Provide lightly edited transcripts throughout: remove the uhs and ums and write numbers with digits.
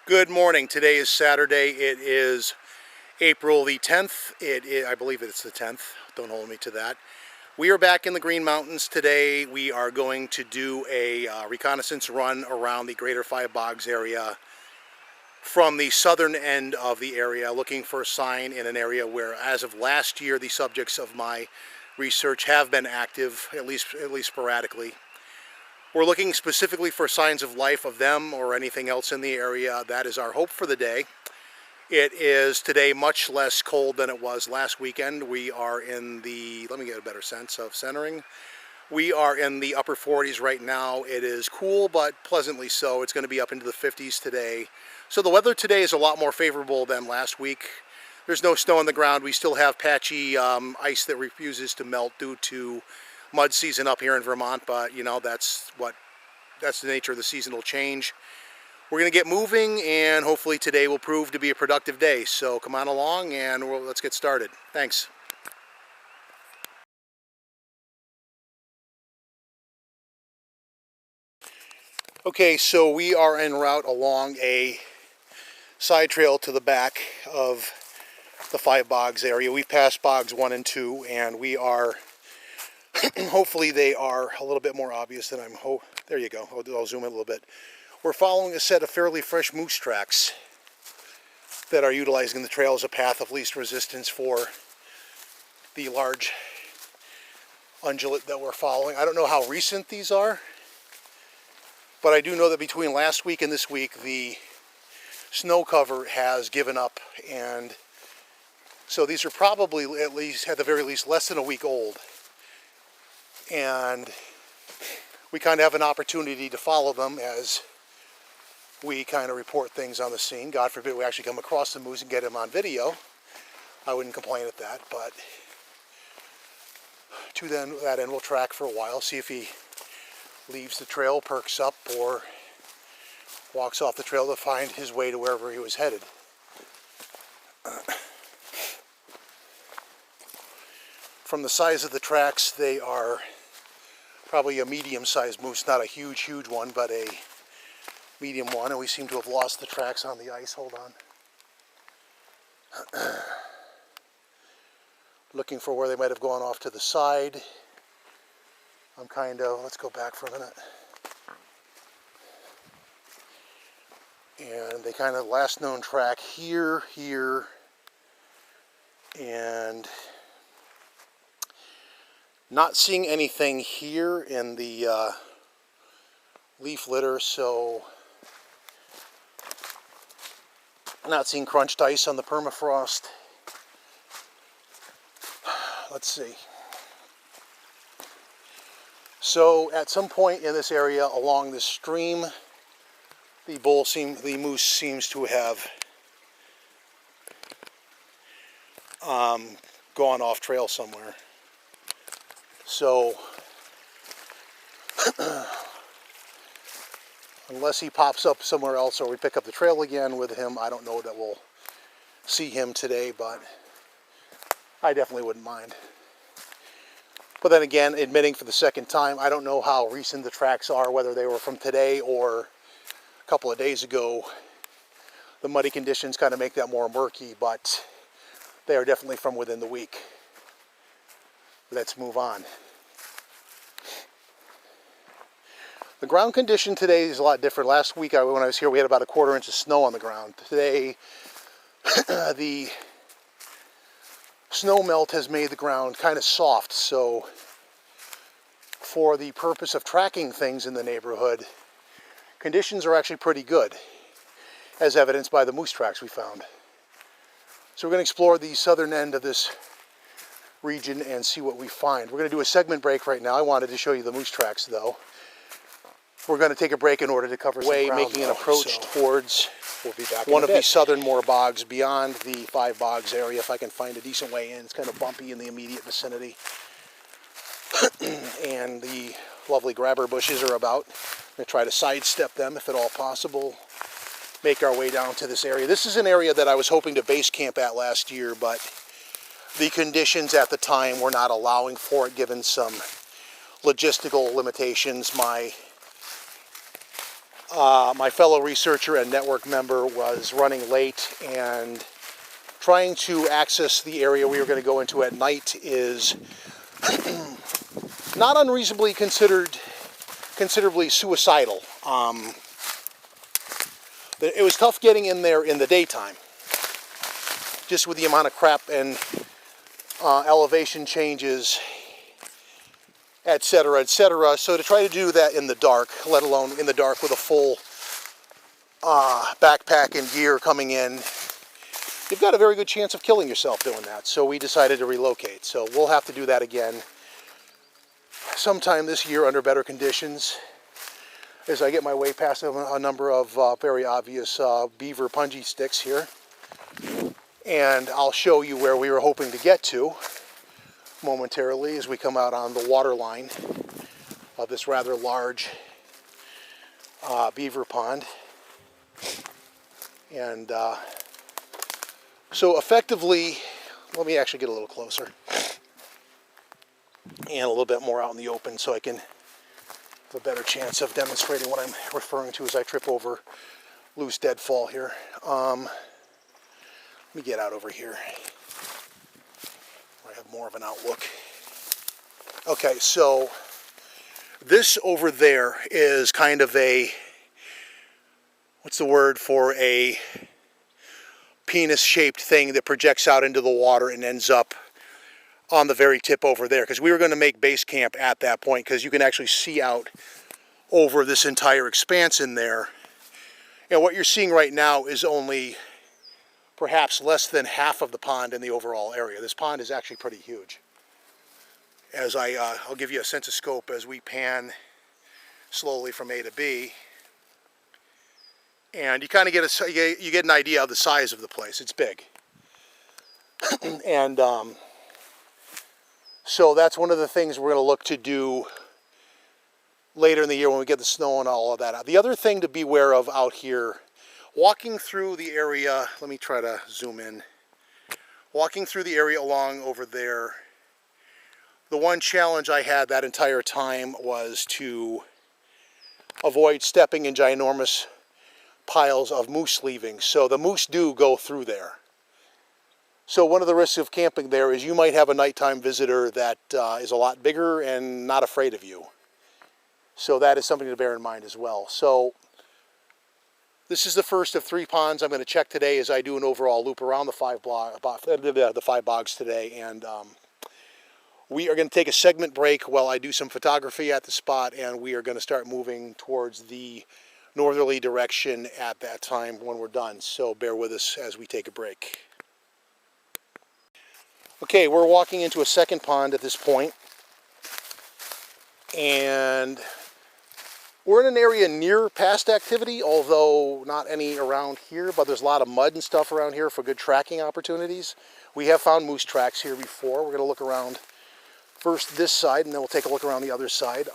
Good morning. Today is Saturday. It is April the 10th. I believe it's the 10th. Don't hold me to that. We are back in the Green Mountains today. We are going to do a reconnaissance run around the Greater Five Bogs area from the southern end of the area, looking for a sign in an area where, as of last year, the subjects of my research have been active, at least sporadically. We're looking specifically for signs of life of them or anything else in the area. That is our hope for the day. It is today much less cold than it was last weekend. We are in the, let me get a better sense of centering. We are in the upper 40s right now. It is cool, but pleasantly so. It's going to be up into the 50s today. So the weather today is a lot more favorable than last week. There's no snow on the ground. We still have patchy ice that refuses to melt due to mud season up here in Vermont, but you know, that's the nature of the seasonal change. We're going to get moving, and hopefully today will prove to be a productive day. So come on along and let's get started. Thanks. Okay, so we are en route along a side trail to the back of the Five Bogs area. We passed Bogs 1 and 2, and we are hopefully they are a little bit more obvious than there you go. I'll zoom in a little bit. We're following a set of fairly fresh moose tracks that are utilizing the trail as a path of least resistance for the large ungulate that we're following. I don't know how recent these are, but I do know that between last week and this week, the snow cover has given up, and so these are probably at the very least, less than a week old. And we kind of have an opportunity to follow them as we kind of report things on the scene. God forbid we actually come across the moose and get him on video. I wouldn't complain at that, but to that end, we'll track for a while, see if he leaves the trail, perks up, or walks off the trail to find his way to wherever he was headed. From the size of the tracks, they are probably a medium-sized moose, not a huge one, but a medium one, and we seem to have lost the tracks on the ice. Hold on. Looking for where they might have gone off to the side. Let's go back for a minute. And they kind of last known track here, and not seeing anything here in the leaf litter, so not seeing crunched ice on the permafrost. Let's see. So at some point in this area along this stream, the moose seems to have gone off trail somewhere. So unless he pops up somewhere else or we pick up the trail again with him, I don't know that we'll see him today, but I definitely wouldn't mind. But then again, admitting for the second time, I don't know how recent the tracks are, whether they were from today or a couple of days ago. The muddy conditions kind of make that more murky, but they are definitely from within the week. Let's move on. The ground condition today is a lot different. Last week when I was here, we had about a 1/4 inch of snow on the ground. Today, the snow melt has made the ground kind of soft, so for the purpose of tracking things in the neighborhood, conditions are actually pretty good, as evidenced by the moose tracks we found. So we're going to explore the southern end of this region and see what we find. We're going to do a segment break right now. I wanted to show you the moose tracks, though. We're going to take a break in order to cover some ground, making an approach towards one of the southernmore bogs beyond the Five Bogs area, if I can find a decent way in. It's kind of bumpy in the immediate vicinity. And the lovely grabber bushes are about. I'm going to try to sidestep them if at all possible. Make our way down to this area. This is an area that I was hoping to base camp at last year, but the conditions at the time were not allowing for it, given some logistical limitations. My My fellow researcher and network member was running late, and trying to access the area we were going to go into at night is not unreasonably considerably suicidal. It was tough getting in there in the daytime, just with the amount of crap and elevation changes, etc., etc. So to try to do that in the dark, let alone in the dark with a full backpack and gear coming in, you've got a very good chance of killing yourself doing that. So we decided to relocate. So we'll have to do that again sometime this year under better conditions, as I get my way past a number of very obvious beaver punji sticks here. And I'll show you where we were hoping to get to momentarily as we come out on the water line of this rather large beaver pond. And so effectively, let me actually get a little closer and a little bit more out in the open so I can have a better chance of demonstrating what I'm referring to as I trip over loose deadfall here. Let me get out over here where I have more of an outlook. Okay, so this over there is kind of a, what's the word for a penis-shaped thing that projects out into the water and ends up on the very tip over there, because we were going to make base camp at that point, because you can actually see out over this entire expanse in there. And what you're seeing right now is only perhaps less than half of the pond in the overall area. This pond is actually pretty huge. As I'll give you a sense of scope as we pan slowly from A to B, and you kind of get you get an idea of the size of the place. It's big. And so that's one of the things we're going to look to do later in the year when we get the snow and all of that out. The other thing to be aware of out here, walking through the area, let me try to zoom in. Walking through the area along over there, the one challenge I had that entire time was to avoid stepping in ginormous piles of moose leavings. So the moose do go through there. So one of the risks of camping there is you might have a nighttime visitor that is a lot bigger and not afraid of you. So that is something to bear in mind as well. So this is the first of 3 ponds I'm going to check today as I do an overall loop around the 5 bogs today. And we are going to take a segment break while I do some photography at the spot, and we are going to start moving towards the northerly direction at that time when we're done. So bear with us as we take a break. Okay, we're walking into a second pond at this point, and we're in an area near past activity, although not any around here, but there's a lot of mud and stuff around here for good tracking opportunities. We have found moose tracks here before. We're going to look around first this side, and then we'll take a look around the other side.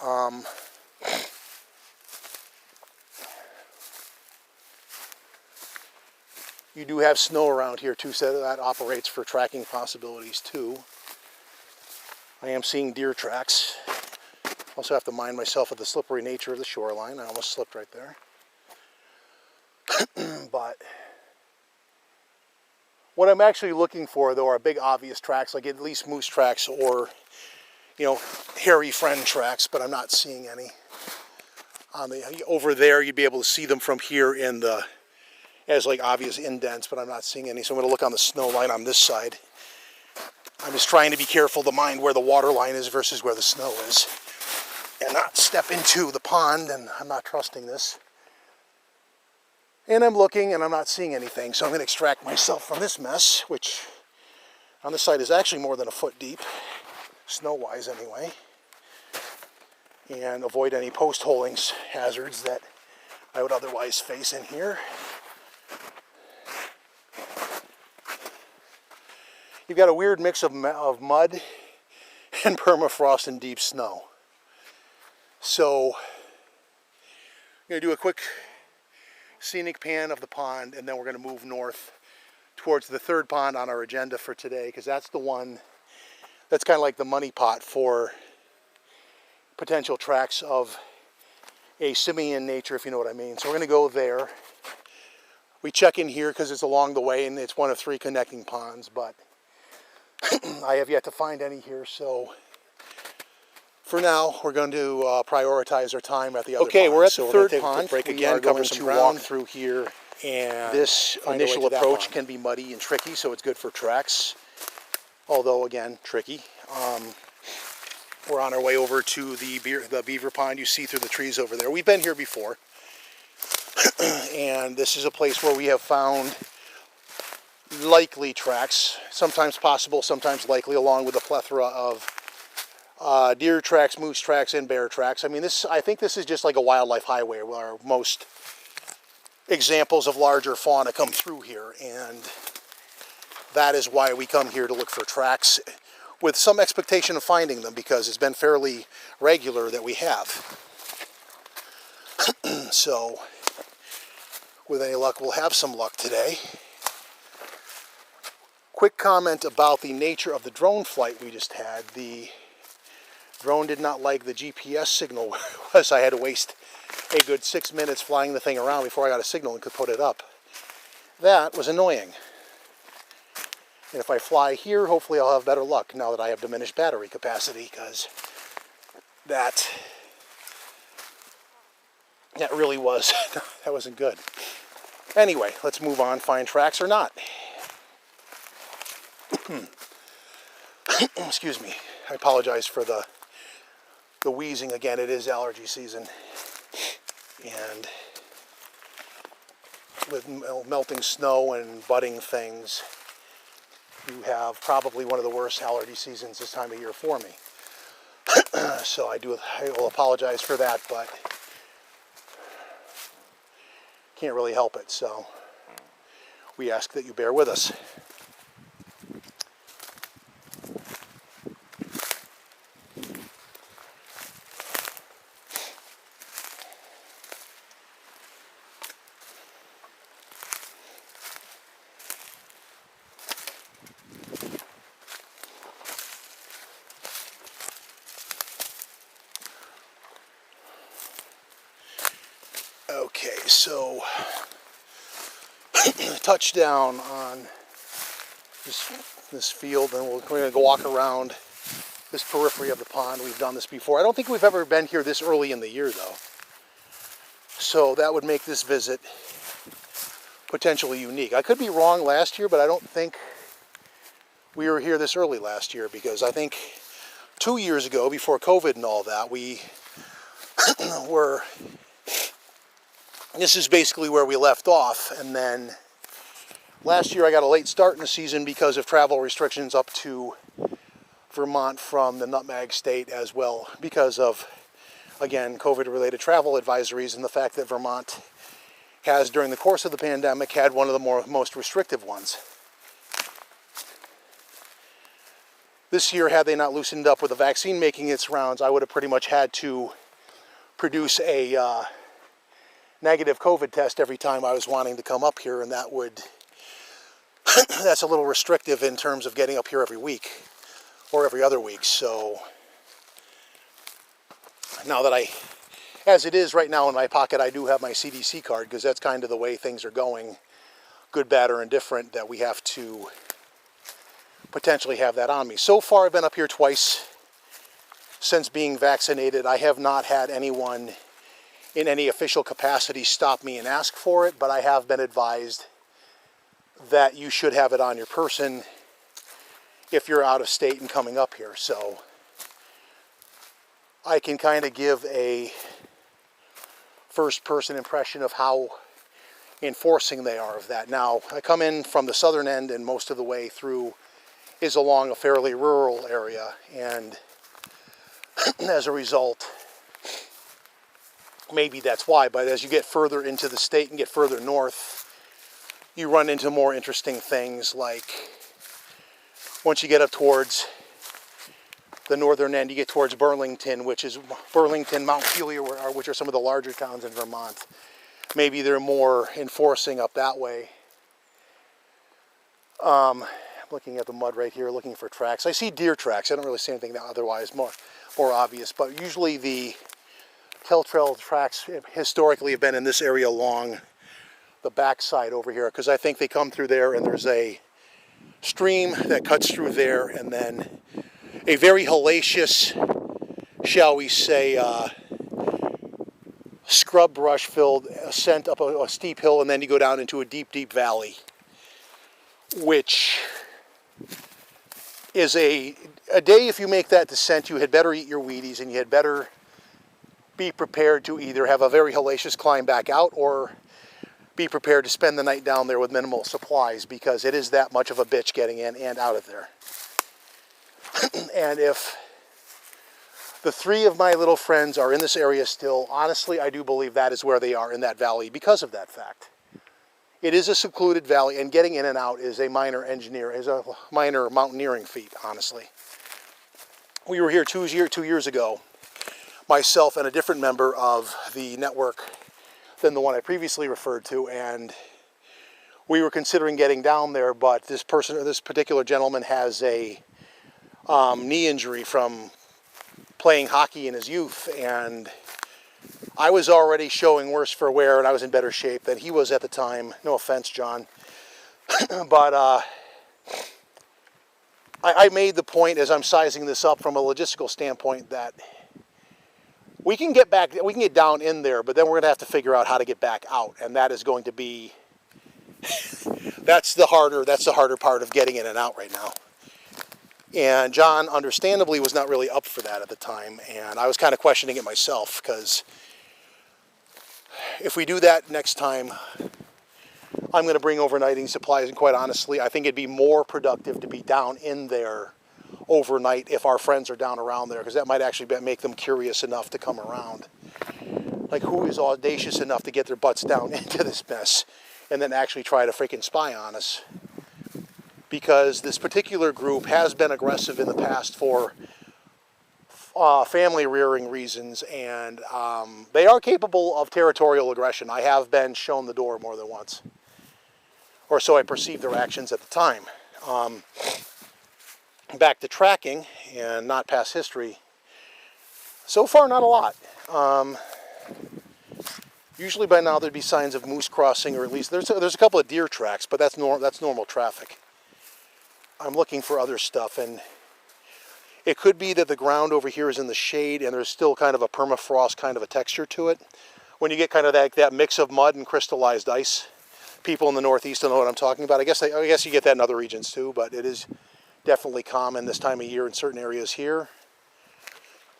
You do have snow around here too, so that operates for tracking possibilities too. I am seeing deer tracks. Also have to mind myself of the slippery nature of the shoreline. I almost slipped right there. But what I'm actually looking for, though, are big obvious tracks, like at least moose tracks or, you know, hairy friend tracks, but I'm not seeing any. Over there, you'd be able to see them from here in the, as like obvious indents, but I'm not seeing any. So I'm going to look on the snow line on this side. I'm just trying to be careful to mind where the water line is versus where the snow is, and not step into the pond, and I'm not trusting this. And I'm looking, and I'm not seeing anything, so I'm going to extract myself from this mess, which on this side is actually more than a foot deep, snow-wise anyway, and avoid any post-holing hazards that I would otherwise face in here. You've got a weird mix of mud and permafrost and deep snow. So I'm going to do a quick scenic pan of the pond, and then we're going to move north towards the third pond on our agenda for today, because that's the one that's kind of like the money pot for potential tracks of a simian nature, if you know what I mean. So we're going to go there. We check in here because it's along the way, and it's one of 3 connecting ponds, but I have yet to find any here, so for now we're going to prioritize our time at the other pond. Okay, we're at the third pond. Break again, cover some ground through here, and this initial approach can be muddy and tricky, so it's good for tracks, although again tricky. We're on our way over to the beaver pond you see through the trees over there. We've been here before, and this is a place where we have found likely tracks, sometimes possible, sometimes likely, along with a plethora of deer tracks, moose tracks, and bear tracks. I mean, I think this is just like a wildlife highway where most examples of larger fauna come through here, and that is why we come here to look for tracks with some expectation of finding them, because it's been fairly regular that we have. So, with any luck, we'll have some luck today. Quick comment about the nature of the drone flight we just had. The drone did not like the GPS signal was. I had to waste a good 6 minutes flying the thing around before I got a signal and could put it up. That was annoying. And if I fly here, hopefully I'll have better luck now that I have diminished battery capacity, because that really was, that wasn't good. Anyway, let's move on, find tracks or not. Excuse me. I apologize for the wheezing again. It is allergy season. And with melting snow and budding things, you have probably one of the worst allergy seasons this time of year for me. So I will apologize for that, but can't really help it. So we ask that you bear with us. Okay, so touchdown on this field, and we're going to go walk around this periphery of the pond. We've done this before. I don't think we've ever been here this early in the year, though. So that would make this visit potentially unique. I could be wrong last year, but I don't think we were here this early last year, because I think 2 years ago, before COVID and all that, we were... This is basically where we left off, and then last year I got a late start in the season because of travel restrictions up to Vermont from the Nutmeg State, as well because of, again, COVID-related travel advisories, and the fact that Vermont has, during the course of the pandemic, had one of the most restrictive ones. This year, had they not loosened up with the vaccine making its rounds, I would have pretty much had to produce a negative COVID test every time I was wanting to come up here, and that would that's a little restrictive in terms of getting up here every week or every other week. So now that as it is right now in my pocket, I do have my CDC card, because that's kind of the way things are going, good, bad, or indifferent, that we have to potentially have that on me. So far, I've been up here twice since being vaccinated. I have not had anyone in any official capacity stop me and ask for it, but I have been advised that you should have it on your person if you're out of state and coming up here. So I can kind of give a first-person impression of how enforcing they are of that. Now, I come in from the southern end, and most of the way through is along a fairly rural area, and as a result, maybe that's why, but as you get further into the state and get further north, you run into more interesting things, like once you get up towards the northern end, you get towards Burlington, Mount Pelier, which are some of the larger towns in Vermont. Maybe they're more enforcing up that way. I'm looking at the mud right here, looking for tracks. I see deer tracks. I don't really see anything otherwise more obvious, but usually the Blacktail Trail tracks historically have been in this area along the backside over here, because I think they come through there and there's a stream that cuts through there, and then a very hellacious, shall we say, scrub brush filled ascent up a steep hill, and then you go down into a deep, deep valley, which is a day, if you make that descent, you had better eat your Wheaties, and you had better be prepared to either have a very hellacious climb back out or be prepared to spend the night down there with minimal supplies, because it is that much of a bitch getting in and out of there. And if the three of my little friends are in this area still, honestly, I do believe that is where they are, in that valley, because of that fact. It is a secluded valley, and getting in and out is a minor mountaineering feat, honestly. We were here 2 years ago, myself and a different member of the network than the one I previously referred to, and we were considering getting down there, but this particular gentleman has a knee injury from playing hockey in his youth, and I was already showing worse for wear, and I was in better shape than he was at the time. No offense, John. But I made the point, as I'm sizing this up from a logistical standpoint, that we can get down in there, but then we're going to have to figure out how to get back out, and that is going to be that's the harder part of getting in and out right now. And John, understandably, was not really up for that at the time, and I was kind of questioning it myself, because if we do that next time, I'm going to bring overnighting supplies, and quite honestly, I think it'd be more productive to be down in there overnight if our friends are down around there, because that might actually make them curious enough to come around. Like, who is audacious enough to get their butts down into this mess and then actually try to freaking spy on us? Because this particular group has been aggressive in the past for family rearing reasons, and they are capable of territorial aggression. I have been shown the door more than once, or so I perceived their actions at the time. Back to tracking and not past history. So far, not a lot. Usually by now there'd be signs of moose crossing, or at least there's a couple of deer tracks, but that's normal traffic. I'm looking for other stuff, and it could be that the ground over here is in the shade and there's still kind of a permafrost kind of a texture to it. When you get kind of that mix of mud and crystallized ice, people in the Northeast don't know what I'm talking about. I guess you get that in other regions too, but it is definitely common this time of year in certain areas here.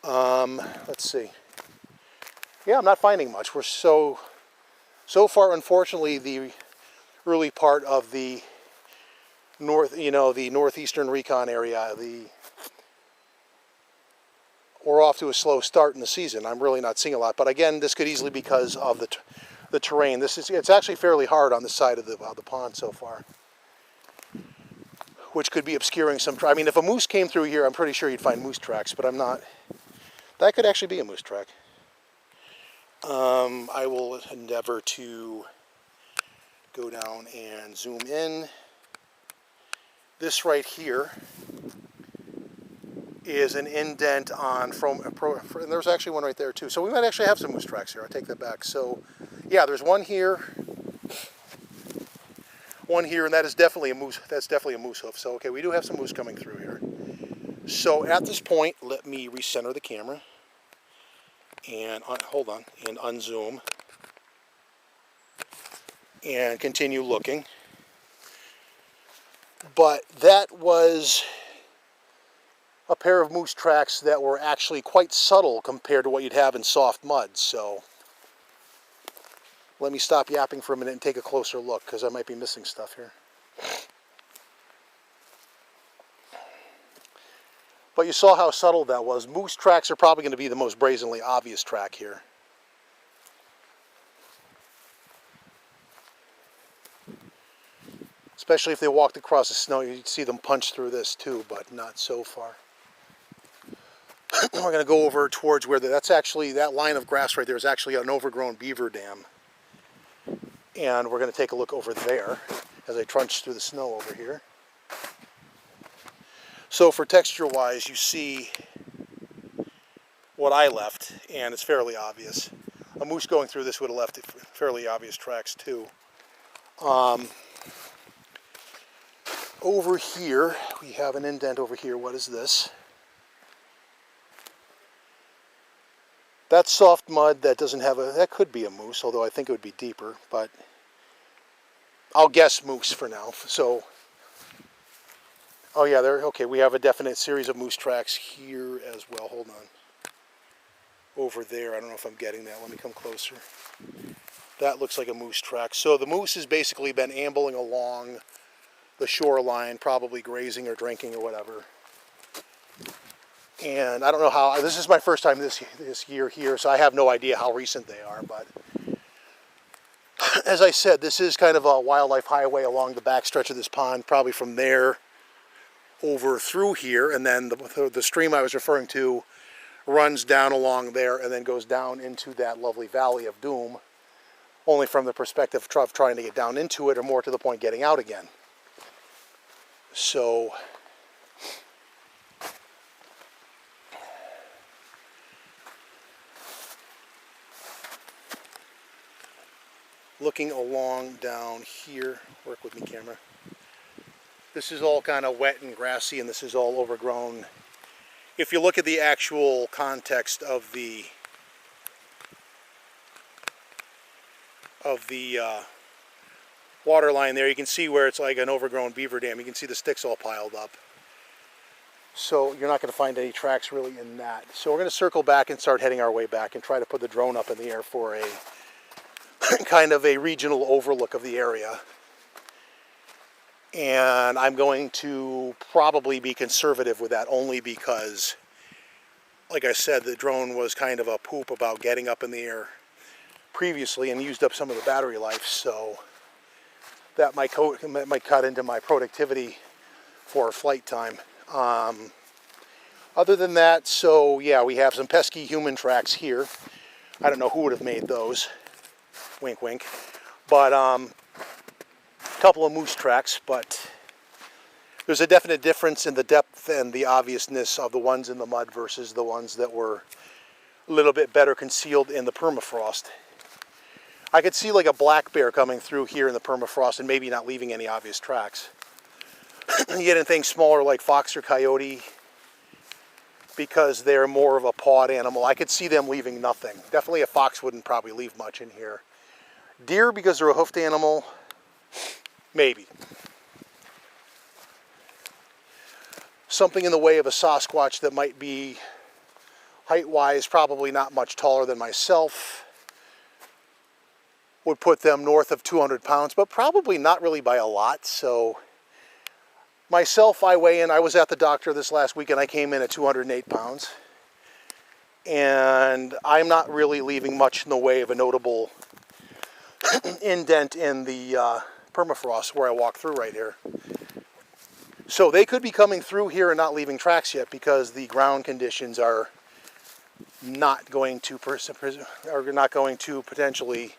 Let's see. Yeah, I'm not finding much. We're so far, unfortunately, the early part of the the northeastern recon area, we're off to a slow start in the season. I'm really not seeing a lot, but again, this could easily be because of the terrain. It's actually fairly hard on the side of the pond so far, which could be obscuring some. I mean, if a moose came through here, I'm pretty sure you'd find moose tracks, but I'm not. That could actually be a moose track. I will endeavor to go down and zoom in. This right here is an indent on and there's actually one right there too. So we might actually have some moose tracks here. I take that back. So yeah, there's one here, and that is definitely a moose. That's definitely a moose hoof. So okay, we do have some moose coming through here. So at this point, let me recenter the camera and hold on and unzoom and continue looking. But that was a pair of moose tracks that were actually quite subtle compared to what you'd have in soft mud. So let me stop yapping for a minute and take a closer look, because I might be missing stuff here. But you saw how subtle that was. Moose tracks are probably going to be the most brazenly obvious track here. Especially if they walked across the snow, you'd see them punch through this too, but not so far. We're going to go over towards where that's actually, that line of grass right there is actually an overgrown beaver dam. And we're going to take a look over there as I trudge through the snow over here. So for texture wise, you see what I left, and it's fairly obvious. A moose going through this would have left fairly obvious tracks too. Over here, we have an indent over here. What is this? That's soft mud that doesn't have a, that could be a moose, although I think it would be deeper, but I'll guess moose for now. So, oh yeah, there, okay, we have a definite series of moose tracks here as well. Hold on. Over there, I don't know if I'm getting that. Let me come closer. That looks like a moose track. So the moose has basically been ambling along the shoreline, probably grazing or drinking or whatever. And I don't know how, this is my first time this year here, so I have no idea how recent they are, but as I said, this is kind of a wildlife highway along the back stretch of this pond, probably from there over through here, and then the stream I was referring to runs down along there and then goes down into that lovely Valley of Doom, only from the perspective of trying to get down into it, or more to the point, getting out again. So, looking along down here, work with me, camera. This is all kind of wet and grassy, and this is all overgrown. If you look at the actual context of the water line there, you can see where it's like an overgrown beaver dam. You can see the sticks all piled up. So you're not going to find any tracks really in that. So we're going to circle back and start heading our way back and try to put the drone up in the air for a kind of a regional overlook of the area. And I'm going to probably be conservative with that, only because, like I said, the drone was kind of a poop about getting up in the air previously and used up some of the battery life, so that might cut into my productivity for flight time. Other than that, so yeah, we have some pesky human tracks here. I don't know who would have made those. Wink, wink. But a couple of moose tracks, but there's a definite difference in the depth and the obviousness of the ones in the mud versus the ones that were a little bit better concealed in the permafrost. I could see like a black bear coming through here in the permafrost and maybe not leaving any obvious tracks. You get in things smaller like fox or coyote, because they're more of a pawed animal, I could see them leaving nothing. Definitely a fox wouldn't probably leave much in here. Deer, because they're a hoofed animal, maybe. Something in the way of a Sasquatch that might be height-wise probably not much taller than myself would put them north of 200 pounds, but probably not really by a lot. So myself, I weigh in, I was at the doctor this last week and I came in at 208 pounds. And I'm not really leaving much in the way of a notable indent in the permafrost where I walk through right here. So they could be coming through here and not leaving tracks yet, because the ground conditions are not going to potentially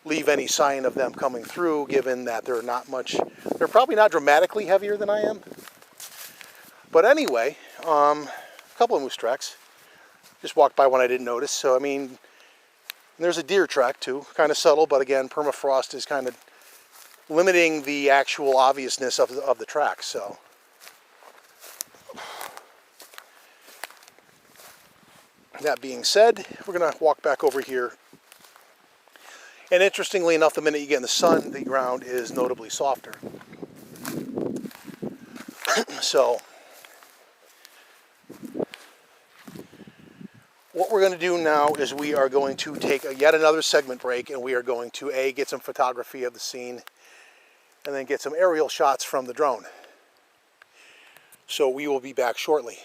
leave any sign of them coming through, given that they're probably not dramatically heavier than I am. But anyway, a couple of moose tracks. Just walked by one I didn't notice. So I mean, there's a deer track too, kind of subtle, but again, permafrost is kind of limiting the actual obviousness of the track. So that being said, we're going to walk back over here. And interestingly enough, the minute you get in the sun, the ground is notably softer. So what we're going to do now is we are going to take yet another segment break, and we are going to get some photography of the scene and then get some aerial shots from the drone. So we will be back shortly.